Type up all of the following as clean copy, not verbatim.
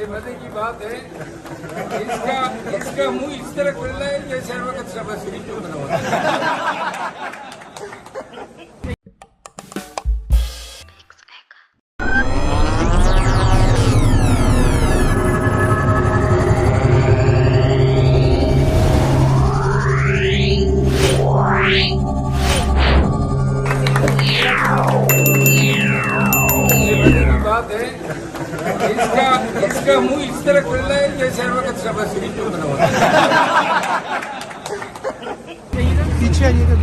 मजे की बात है, इसका मुंह इस तरह खुल रहा है जैसे हर वक्त शबाश्री क्यों बना हुआ है। इसका मुंह इस तरह खुल रहा है जैसे हर वक्त शबाश्री क्यों बना हुआ है। पीछे आइएगा,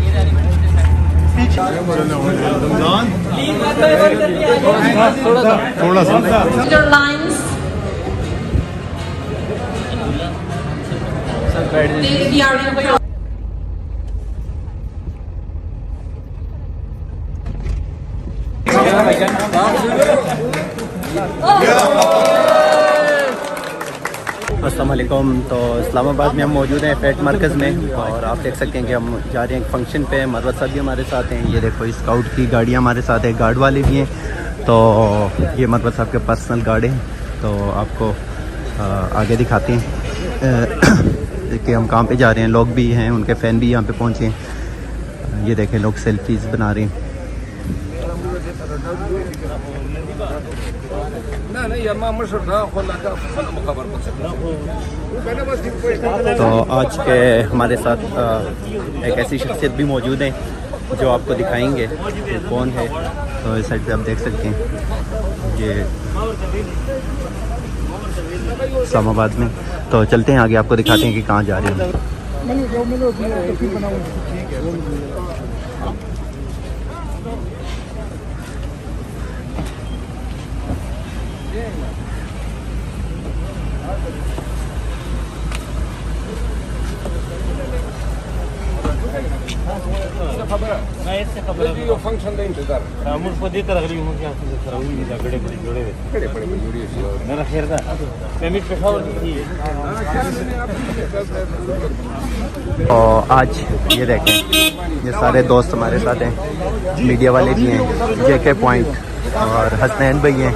थोड़ा सा अस्सलाम वालेकुम। तो इस्लामाबाद में हम मौजूद हैं फैट मरकज़ में, और आप देख सकते हैं कि हम जा रहे हैं एक फ़ंक्शन पे। मरवत साहब भी हमारे साथ हैं। ये देखो स्काउट की गाड़ियाँ हमारे साथ है, गार्ड वाले भी हैं। तो ये मरवत साहब के पर्सनल गार्ड हैं। तो आपको आगे दिखाते हैं कि हम कहाँ पे जा रहे हैं। लोग भी हैं, उनके फ़ैन भी यहाँ पे पहुँचे हैं। ये देखें लोग सेल्फीज़ बना रहे हैं। तो आज के हमारे साथ एक ऐसी शख्सियत भी मौजूद है जो आपको दिखाएंगे कि कौन है। तो इस साइड पे आप देख सकते हैं ये इस्लामाबाद में। तो चलते हैं आगे, आपको दिखाते हैं कि कहाँ जा रहे हैं। फंक्शन का इंतजार और आज ये देखें ये सारे दोस्त हमारे साथ हैं, मीडिया वाले भी हैं, जेके पॉइंट और हसनैन भाई हैं।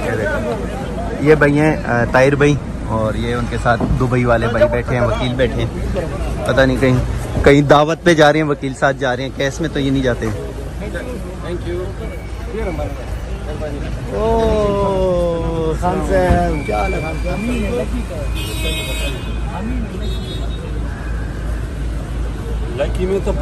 ये देखें ये भाई हैं ताहिर भाई, और ये उनके साथ दुबई वाले भाई बैठे हैं, वकील बैठे हैं। पता नहीं कहीं दावत पे जा रहे हैं, वकील साथ जा रहे हैं, केस में तो ये नहीं जाते। Thank you. ओ खान साहब क्या हाल है? लकी में तो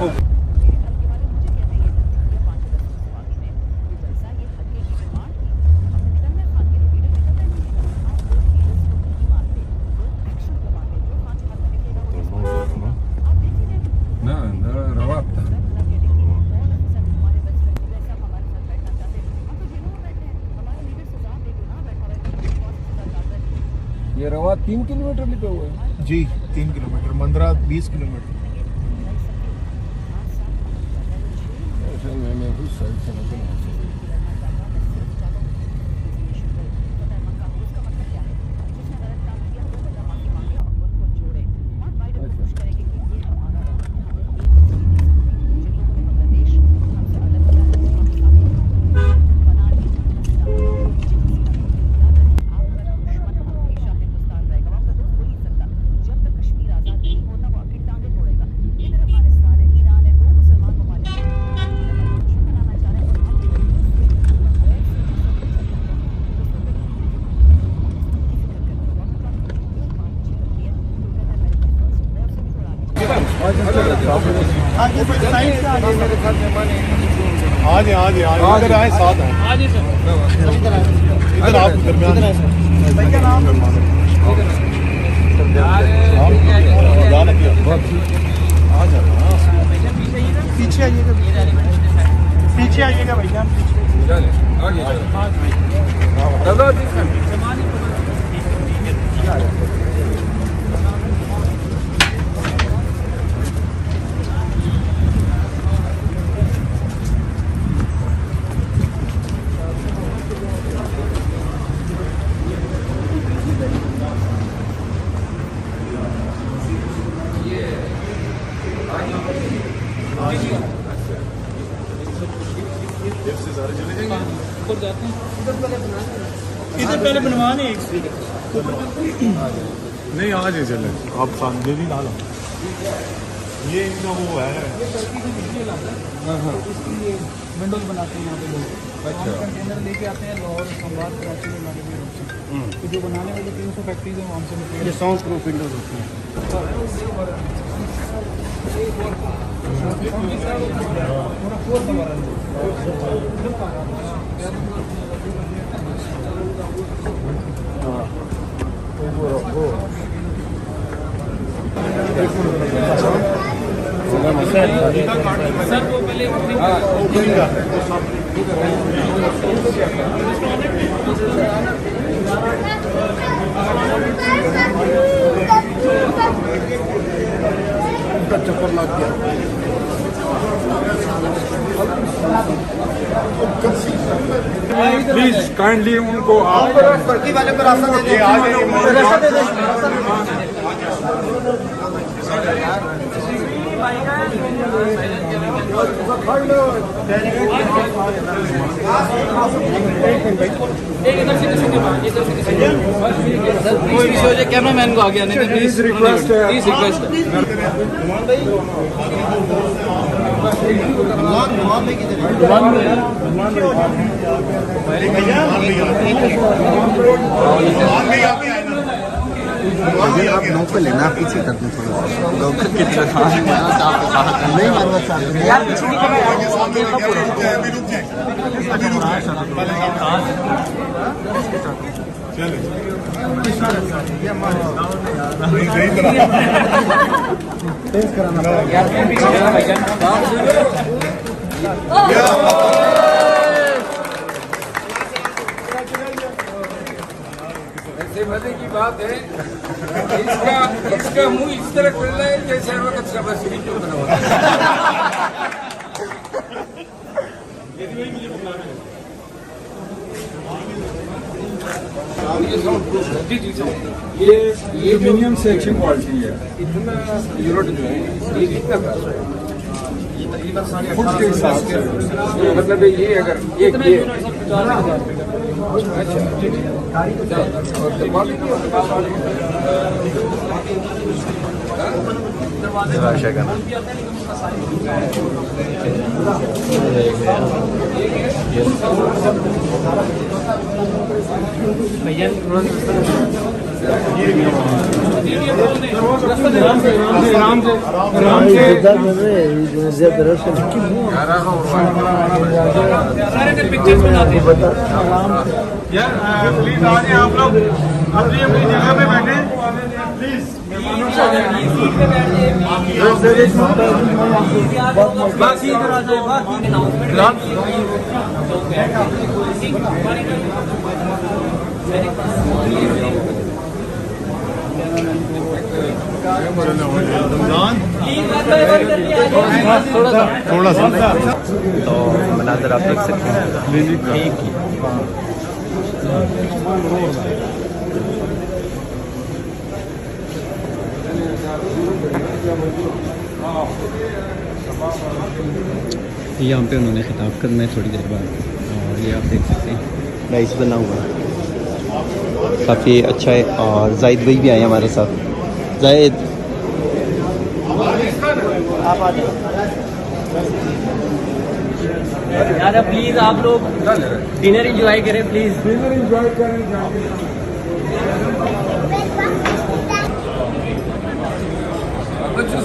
ये रवा 3 किलोमीटर लिखे हुए हैं जी, 3 किलोमीटर, 15-20 किलोमीटर। आज इधर आए, साथ हैं। इधर आप दरमियान पीछे आइएगा भैया, ऊपर जाते हैं। इधर पहले बनवाने एक से नहीं आज ही चले आप साथ दे दी डालो ये इनका वो है विंडोज बनाते हैं यहाँ पे लोग कंटेनर लेके आते हैं लाहौर इस्लामाबाद कराची में हमारे भी होते हैं तो जो बनाने वाली 300 फैक्ट्रीज हैं वहाँ से ये साउंड प्रूफ विंडोज होती हैं सर वो पहले चक्कर लग गया प्लीज काइंडली उनको आप वाले को रास्ता दे कैमरा मैन को आ गया नहीं प्लीज रिक्वेस्ट आप लोग को लेना पीछे करते थोड़ा लोग कितना नहीं ऐसे मजे की बात है इसका मुंह इस तरह खुल रहा है जैसे हर वक्त शबा शरीफ जो बना हुआ है। ये एल्यूमिनियम से अच्छी क्वालिटी है। इतना यूनिट जो है ये कितना का फुट के हिसाब से मतलब ये अगर एक अच्छा करना पिक्चर्स बनाते हैं यार प्लीज आ जाए आप लोग अपनी अपनी जगह पे बैठे प्लीज बाकी इधर आ जाए थोड़ा सा तो मनाजर आप देख सकते हैं यहाँ पे उन्होंने खिताब करना है थोड़ी देर बाद और ये आप देख सकते हैं राइस बना हुआ है काफ़ी अच्छा है और जाहिद भाई भी आए हमारे साथ। जाहिद आप आ जाओ यार प्लीज आप लोग डिनर एंजॉय करें प्लीज डिनर एंजॉय करें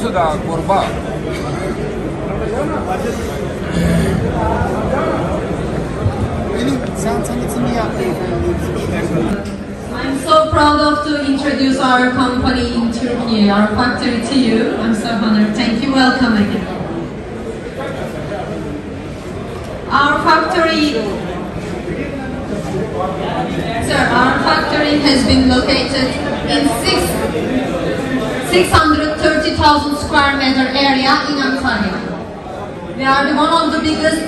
सुधा कुर्बा I'm so proud of to introduce our company in Turkey, our factory to you. I'm so honored. Thank you. Welcome again. Our factory, sir, our factory has been located in 630,000 square meter area in Antalya. We are one of the biggest